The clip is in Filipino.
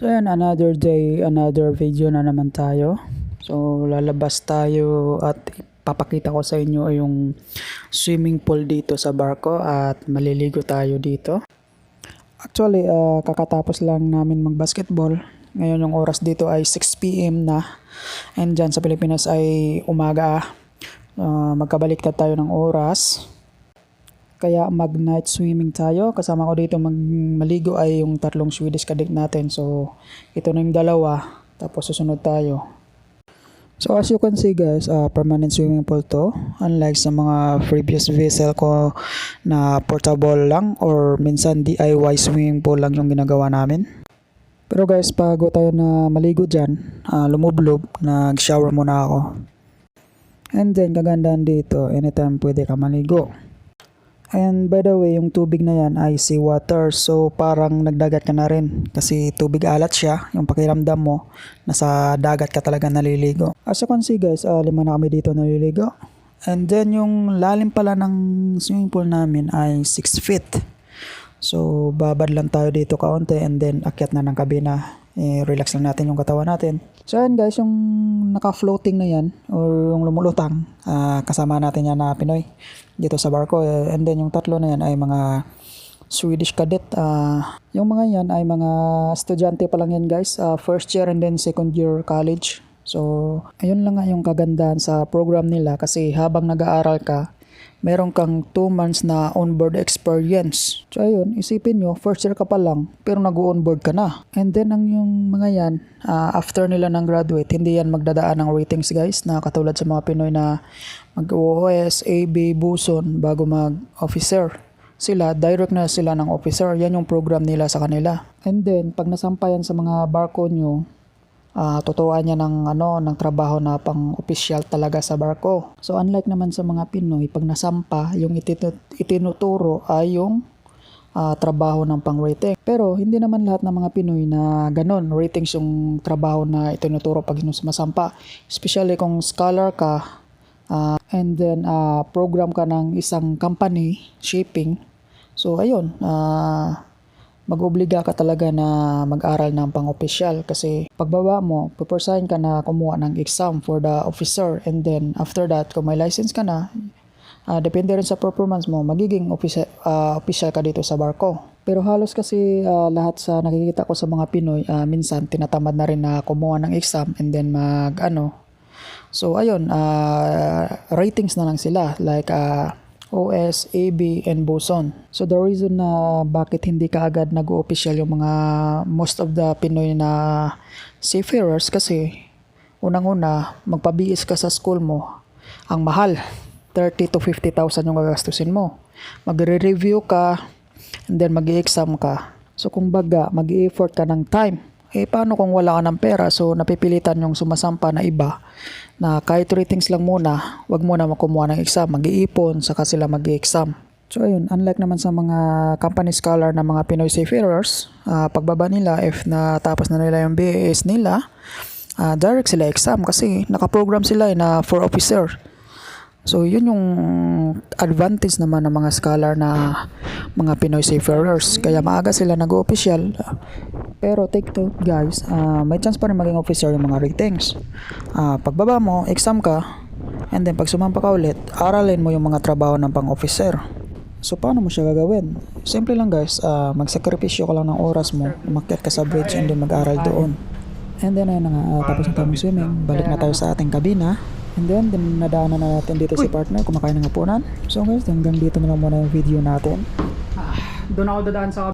So ayan, another day, another video na naman tayo. So lalabas tayo at papakita ko sa inyo yung swimming pool dito sa barko at maliligo tayo dito. Actually, kakatapos lang namin mag-basketball. Ngayon yung oras dito ay 6 PM na. And dyan sa Pilipinas ay umaga. Magkabaliktad tayo ng oras. Kaya mag-night swimming tayo. Kasama ko dito maligo ay yung 3 Swedish cadet natin. So, ito na yung 2. Tapos susunod tayo. So, as you can see guys, permanent swimming pool to. Unlike sa mga previous vessel ko na portable lang or minsan DIY swimming pool lang yung ginagawa namin. Pero guys, bago tayo na maligo dyan, lumublob, nag-shower muna ako. And then, kagandahan dito, anytime pwede ka maligo. And by the way, yung tubig na yan ay seawater. So parang nagdagat ka na rin. Kasi tubig alat siya. Yung pakiramdam mo, nasa dagat ka talaga naliligo. As you can see guys, 5 na kami dito naliligo. And then yung lalim pala ng swimming pool namin ay 6 feet. So babad lang tayo dito kaunti and then akyat na ng kabina. Relax lang natin yung katawan natin. So yan guys, yung naka-floating na yan or yung lumulutang, kasama natin yan na Pinoy dito sa barko. And then yung 3 na yan ay mga Swedish cadet. Yung mga yan ay mga estudyante pa lang yan guys, first year and then second year college. So ayun lang nga yung kagandahan sa program nila kasi habang nag-aaral ka, meron kang 2 months na onboard experience. So ayun, isipin nyo, first year ka pa lang, pero nag-onboard ka na. And then ang yung mga yan, after nila ng graduate, hindi yan magdadaan ng ratings guys, na katulad sa mga Pinoy na mag-OOS, AB, Buson, bago mag-officer. Sila, direct na sila ng officer. Yan yung program nila sa kanila. And then, pag nasampayan sa mga barko nyo, tuturuan niya ng trabaho na pang-opisyal talaga sa barko. So unlike naman sa mga Pinoy, pag nasampa, yung itinuturo ay yung trabaho ng pang-rating. Pero hindi naman lahat ng mga Pinoy na ganon, ratings yung trabaho na itinuturo pag sumasampa. Especially kung scholar ka, and then program ka ng isang company, shipping. So ayun, mag-obliga ka talaga na mag-aral ng pang-opisyal kasi pagbaba mo, pupersahin ka na kumuha ng exam for the officer and then after that, kung may license ka na, depende rin sa performance mo, magiging official ka dito sa barko. Pero halos kasi lahat sa nakikita ko sa mga Pinoy, minsan tinatamad na rin na kumuha ng exam and then So ayun, ratings na lang sila like OS, AB, and Boson. So the reason na bakit hindi ka agad nag-o-official yung mga most of the Pinoy na seafarers kasi unang-una, magpabiis ka sa school mo. Ang mahal, 30 to 50,000 yung gagastusin mo. Magre-review ka and then mag-i-exam ka. So kung baga, mag-i-effort ka ng time. Paano kung wala ka ng pera? So napipilitan yung sumasampa na iba na kahit ratings lang muna, wag muna makumuha ng exam, mag-iipon, saka sila mag-i-exam. So ayun, unlike naman sa mga company scholar na mga Pinoy seafarers, pagbaba nila, if natapos na nila yung BAS nila, direct sila exam kasi nakaprogram sila na for officer. So yun yung advantage naman ng mga scholar na mga Pinoy seafarers. Kaya maaga sila nag-o-official. Pero take note guys, may chance pa rin maging officer yung mga ratings. Pagbaba mo, exam ka, and then pag sumampa ka ulit, aralin mo yung mga trabaho ng pang-officer. So paano mo siya gagawin? Simple lang guys, magsakripisyo ka lang ng oras mo, umakyat ka sa bridge and then mag-aral doon. And then ayun na nga, tapos na tayo swimming, balik na tayo sa ating kabina. And then nadaanan na natin dito si partner, kumakain ng hapunan. So guys, hanggang dito na lang muna yung video natin. Doon ako dadaan sa